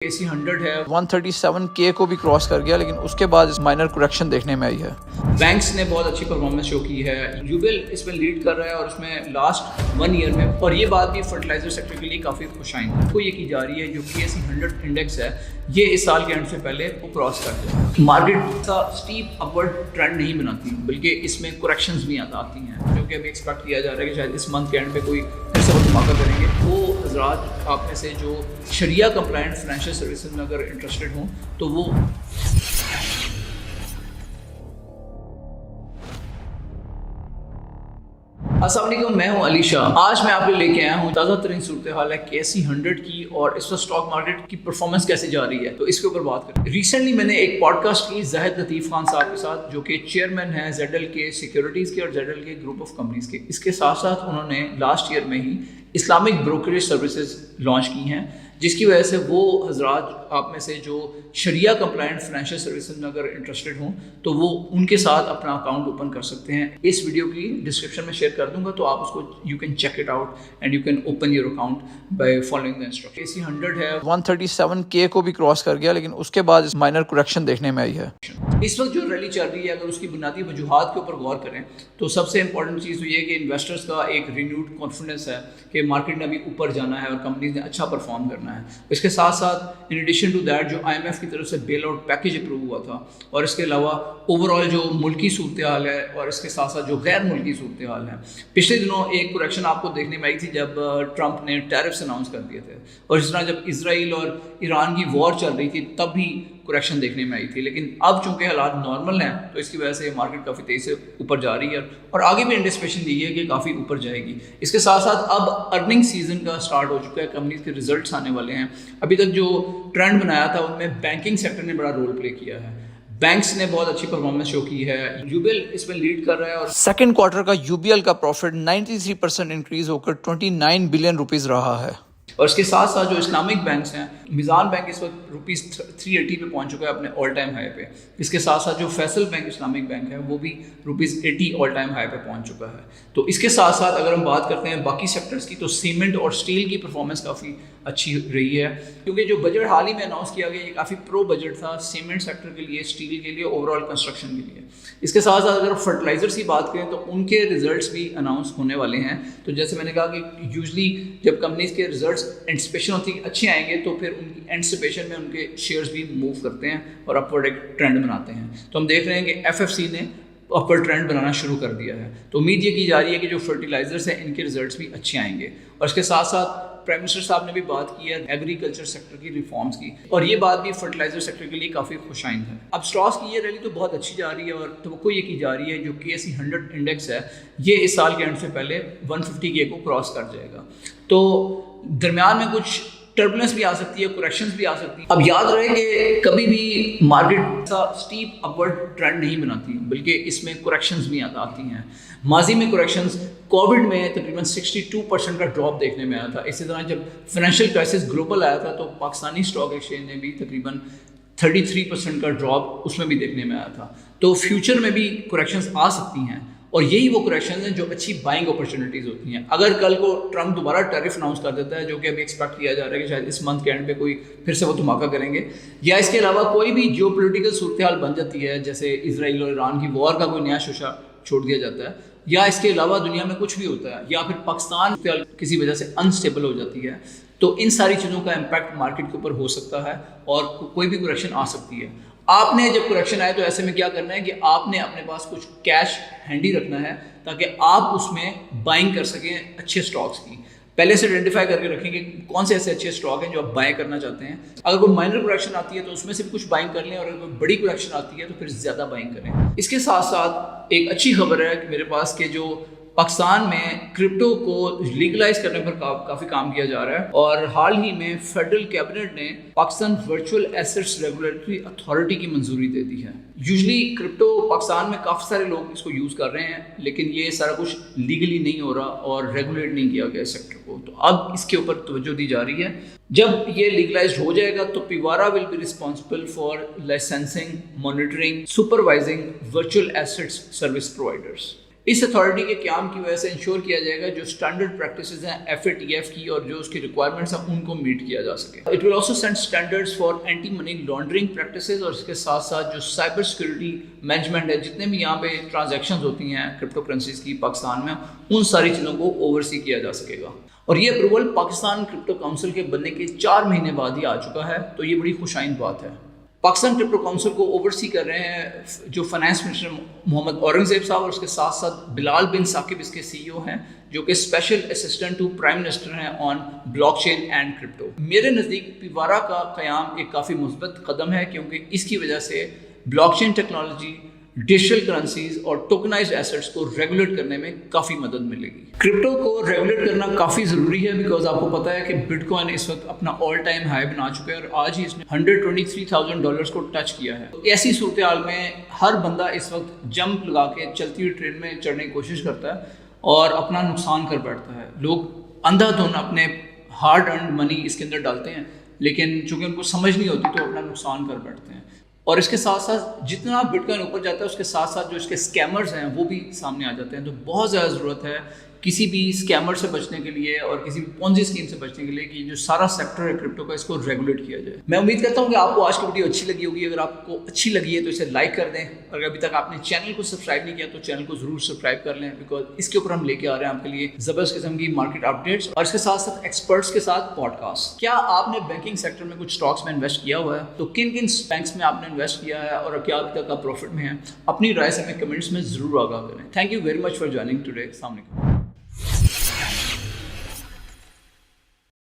AC100 ہے 137K کو بھی کراس کر گیا، لیکن اس کے بعد مائنر کریکشن دیکھنے میں آئی ہے۔ بینکس نے بہت اچھی پرفارمنس شو کی ہے، یوبل اس میں لیڈ کر رہا ہے اور اس میں لاسٹ 1 ایئر میں، اور یہ بات بھی فرٹیلائزر سیکٹر کے لیے کافی خوش آئند ہے۔ کو یہ کی جا رہی ہے جو AC100 انڈیکس ہے یہ اس سال کے اینڈ سے پہلے وہ کراس کر جائے۔ مارکیٹ کا اسٹیپ اپورڈ ٹرینڈ نہیں بناتی بلکہ اس میں کریکشنز بھی آتی ہیں، جو کہ ابھی ایکسپیکٹ کیا جا رہا ہے کہ شاید اس منتھ کے اینڈ پہ کوئی پھر سے وہ دھماکہ کریں گے۔ وہ حضرات آپ میں سے جو شریعہ کمپلائنٹ فائنینشیل سروسز میں اگر انٹرسٹڈ ہوں تو وہ السلام علیکم، میں ہوں علی شاہ۔ آج میں آپ کو لے کے آیا ہوں تازہ ترین صورتحال ہے AC100 کی اور اس وقت اسٹاک مارکیٹ کی پرفارمنس کیسے جا رہی ہے، تو اس کے اوپر بات کریں۔ ریسنٹلی میں نے ایک پوڈ کاسٹ کی زاہد لطیف خان صاحب کے ساتھ، جو کہ چیئرمین ہیں ZL کے سیکیورٹیز کے اور ZL کے گروپ آف کمپنیز کے۔ اس کے ساتھ ساتھ انہوں نے لاسٹ ایئر میں ہی اسلامک بروکریج سروسز لانچ کی ہیں، جس کی وجہ سے وہ حضرات آپ میں سے جو شریعہ کمپلائنٹ فائنینشیل سروسز میں اگر انٹرسٹڈ ہوں تو وہ ان کے ساتھ اپنا اکاؤنٹ اوپن کر سکتے ہیں۔ اس ویڈیو کی ڈسکرپشن میں شیئر کر دوں گا، تو آپ اس کو you can check it out and you can open your account by following the instruction. AC100 ہے 137K کو بھی کراس کر گیا، لیکن اس کے بعد مائنر کریکشن دیکھنے میں آئی ہے۔ اس وقت جو ریلی چل رہی ہے اگر اس کی بنیادی وجوہات کے اوپر غور کریں تو سب سے امپورٹنٹ چیز تو یہ ہے کہ انویسٹرز کا ایک رینیوڈ کانفیڈنس ہے کہ مارکیٹ نے ابھی اوپر جانا ہے اور کمپنیز نے اچھا پرفارم کرنا ہے۔ اس کے ساتھ ساتھ ان ایڈیشن ٹو دیٹ جو IMF کی طرف سے بیل آؤٹ پیکیج اپروو ہوا تھا، اور اس کے علاوہ اوور آل جو ملکی صورتحال ہے اور اس کے ساتھ ساتھ جو غیر ملکی صورتحال ہے۔ پچھلے دنوں ایک کریکشن آپ کو دیکھنے میں آئی تھی جب ٹرمپ نے ٹیرفس اناؤنس کر دیے تھے، اور اس طرح جب اسرائیل اور ایران کی وار چل رہی تھی تب بھی کریکشن دیکھنے میں آئی تھی، لیکن اب چونکہ حالات نارمل ہیں تو اس کی وجہ سے مارکیٹ کافی تیزی سے اوپر جا رہی ہے اور آگے بھی انٹسپیشن دی ہے کہ کافی اوپر جائے گی۔ اس کے ساتھ ساتھ اب ارننگ سیزن کا سٹارٹ ہو چکا ہے، کمپنیز کے ریزلٹس آنے والے ہیں۔ ابھی تک جو ٹرینڈ بنایا تھا ان میں بینکنگ سیکٹر نے بڑا رول پلے کیا ہے، بینکس نے بہت اچھی پرفارمنس شو کی ہے، یوبل اس میں لیڈ کر رہا ہے، اور سیکنڈ کوارٹر کا UBL کا پروفٹ 93% انکریز ہو کر 29 بلین روپیز رہا ہے۔ اور اس کے ساتھ ساتھ جو اسلامک بینکس ہیں، میزان بینک اس وقت ₹380 پہ پہنچ چکا ہے اپنے آل ٹائم ہائی پہ۔ اس کے ساتھ ساتھ جو فیصل بینک اسلامک بینک ہے وہ بھی ₹80 آل ٹائم ہائی پہ پہنچ چکا ہے۔ تو اس کے ساتھ ساتھ اگر ہم بات کرتے ہیں باقی سیکٹرز کی تو سیمنٹ اور اسٹیل کی پرفارمنس کافی اچھی رہی ہے، کیونکہ جو بجٹ حال ہی میں اناؤنس کیا گیا یہ کافی پرو بجٹ تھا سیمنٹ سیکٹر کے لیے، اسٹیل کے لیے، اوور آل کنسٹرکشن کے لیے۔ اس کے ساتھ ساتھ اگر فرٹیلائزرس کی بات کریں تو ان کے ریزلٹس بھی اناؤنس ہونے والے ہیں۔ تو جیسے میں نے کہا کہ یوزلی جب کمپنیز کے ریزلٹس اینٹسپیشن ہوتی ہے اچھے آئیں گے تو پھر ان کی اینٹسپیشن میں ان کے شیئرز بھی موو کرتے ہیں اور اپورڈ ایک ٹرینڈ بناتے ہیں۔ تو ہم دیکھ رہے ہیں کہ FFC نے اپر ٹرینڈ بنانا شروع کر دیا ہے، تو امید یہ کی جا رہی ہے کہ جو فرٹیلائزرس ہیں ان کے ریزلٹس بھی اچھے آئیں گے۔ اور اس کے ساتھ ساتھ پرائم منسٹر صاحب نے بھی بات کی ہے ایگریکلچر سیکٹر کی ریفارمز کی، اور یہ بات بھی فرٹیلائزر سیکٹر کے لیے کافی خوش آئند ہے۔ اب اسٹاکس کی یہ ریلی تو بہت اچھی جا رہی ہے اور توقع یہ کی جا رہی ہے جو AC100 انڈیکس ہے یہ اس سال کے اینڈ سے پہلے 150K کو کراس کر جائے گا۔ تو درمیان میں کچھ ٹربولنس بھی آ سکتی ہے، کریکشنز بھی آ سکتی ہے۔ اب یاد رہے کہ کبھی بھی مارکیٹ کا اسٹیپ اپورڈ ٹرینڈ نہیں بناتی بلکہ اس میں کریکشنز بھی آتی ہیں۔ ماضی میں کریکشنز کووڈ میں تقریباً 62% کا ڈراپ دیکھنے میں آیا تھا۔ اسی طرح جب فائنینشیل کرائسس گلوبل آیا تھا تو پاکستانی اسٹاک ایکسچینج نے بھی تقریباً 33% کا ڈراپ اس میں بھی دیکھنے میں آیا تھا۔ تو فیوچر میں بھی کریکشنز آ سکتی ہیں، اور یہی وہ کریکشنز ہیں جو اچھی بائنگ اپرچونیٹیز ہوتی ہیں۔ اگر کل کو ٹرمپ دوبارہ ٹیرف اناؤنس کر دیتا ہے، جو کہ ابھی ایکسپیکٹ کیا جا رہا ہے کہ شاید اس منتھ کے اینڈ پہ کوئی پھر سے وہ دھماکہ کریں گے، یا اس کے علاوہ کوئی بھی جیو پولیٹیکل صورتحال بن جاتی ہے جیسے اسرائیل اور ایران کی وار کا کوئی نیا شوشہ چھوڑ دیا جاتا ہے، یا اس کے علاوہ دنیا میں کچھ بھی ہوتا ہے، یا پھر پاکستان کسی وجہ سے انسٹیبل ہو جاتی ہے، تو ان ساری چیزوں کا امپیکٹ مارکیٹ کے اوپر ہو سکتا ہے اور کوئی بھی کریکشن آ سکتی ہے۔ آپ نے جب کریکشن آئے تو ایسے میں کیا کرنا ہے کہ آپ نے اپنے پاس کچھ کیش ہینڈی رکھنا ہے تاکہ آپ اس میں بائنگ کر سکیں اچھے اسٹاکس کی۔ پہلے سے آئیڈینٹیفائی کر کے رکھیں کہ کون سے ایسے اچھے اسٹاک ہیں جو آپ بائی کرنا چاہتے ہیں۔ اگر کوئی مائنر کریکشن آتی ہے تو اس میں سے بھی کچھ بائنگ کر لیں، اور اگر کوئی بڑی کریکشن آتی ہے تو پھر زیادہ بائنگ کریں۔ اس کے ساتھ ساتھ ایک اچھی خبر ہے کہ میرے پاس کہ جو پاکستان میں کرپٹو کو لیگلائز کرنے پر کافی کام کیا جا رہا ہے، اور حال ہی میں فیڈرل کیبنٹ نے Pakistan virtual assets regulatory authority کی منظوری دے دی ہے۔ یوزلی کرپٹو پاکستان میں کافی سارے لوگ اس کو یوز کر رہے ہیں، لیکن یہ سارا کچھ لیگلی نہیں ہو رہا اور ریگولیٹ نہیں کیا گیا اس سیکٹر کو، تو اب اس کے اوپر توجہ دی جا رہی ہے۔ جب یہ لیگلائزڈ ہو جائے گا تو PVARA will be responsible for licensing, monitoring, supervising virtual assets service providers. اس اتھارٹی کے قیام کی وجہ سے انشور کیا جائے گا جو اسٹینڈرڈ پریکٹسز ہیں FATF کی اور جو اس کی ریکوائرمنٹس ہیں ان کو میٹ کیا جا سکے. It will also set standards for anti money laundering practices اور اس کے ساتھ ساتھ جو سائبر سیکورٹی مینجمنٹ ہے جتنے بھی یہاں پہ ٹرانزیکشنز ہوتی ہیں کرپٹو کرنسیز کی پاکستان میں ان ساری چیزوں کو اوورسی کیا جا سکے گا. اور یہ اپروول پاکستان کرپٹو کونسل کے بننے کے 4 مہینے بعد ہی آ چکا ہے, تو یہ بڑی خوش آئند بات ہے. پاکستان کرپٹو کونسل کو اوورسی کر رہے ہیں جو فائنانس منسٹر محمد اورنگزیب صاحب اور اس کے ساتھ ساتھ بلال بن ثاقب اس کے CEO ہیں جو کہ special assistant to prime minister ہیں on blockchain and crypto. میرے نزدیک پیوارا کا قیام ایک کافی مثبت قدم ہے کیونکہ اس کی وجہ سے blockchain technology, digital currencies اور ٹوکنائزڈ ایسٹس کو ریگولیٹ کرنے میں کافی مدد ملے گی. کرپٹو کو ریگولیٹ کرنا کافی ضروری ہے بیکاز آپ کو پتہ ہے کہ بٹ کوائن اس وقت اپنا آل ٹائم ہائی بنا چکا ہے اور آج ہی اس نے $123,000 کو ٹچ کیا ہے. ایسی صورتحال میں ہر بندہ اس وقت جمپ لگا کے چلتی ہوئی ٹرین میں چڑھنے کی کوشش کرتا ہے اور اپنا نقصان کر بیٹھتا ہے. لوگ اندھا دھن اپنے ہارڈ ارنڈ منی اس کے اندر ڈالتے ہیں لیکن چونکہ ان کو سمجھ نہیں ہوتی تو اپنا نقصان کر بیٹھتے ہیں. اور اس کے ساتھ ساتھ جتنا بٹ کوائن اوپر جاتا ہے اس کے ساتھ ساتھ جو اس کے اسکیمرز ہیں وہ بھی سامنے آ جاتے ہیں. تو بہت زیادہ ضرورت ہے کسی بھی اسکیمر سے بچنے کے لیے اور کسی بھی پونزی اسکیم سے بچنے کے لیے کہ جو سارا سیکٹر ہے کرپٹو کا اس کو ریگولیٹ کیا جائے. میں امید کرتا ہوں کہ آپ کو آج کی ویڈیو اچھی لگی ہوگی. اگر آپ کو اچھی لگی ہے تو اسے لائک کر دیں اور ابھی تک آپ نے چینل کو سبسکرائب نہیں کیا تو چینل کو ضرور سبسکرائب کر لیں بیکاز اس کے اوپر ہم لے کے آ رہے ہیں آپ کے لیے زبردست قسم کی مارکیٹ اپڈیٹس اور اس کے ساتھ ساتھ ایکسپرٹس کے ساتھ پوڈ کاسٹ. کیا آپ نے بینکنگ سیکٹر میں کچھ اسٹاکس میں انویسٹ کیا ہوا ہے؟ تو کن کن بینکس میں آپ نے انویسٹ کیا ہے اور کیا ابھی تک آپ پروفٹ میں ہیں؟ اپنی رائے سے ہمیں کمنٹس میں ضرور آگاہ کریں. Thank you very much for joining today. السلام علیکم.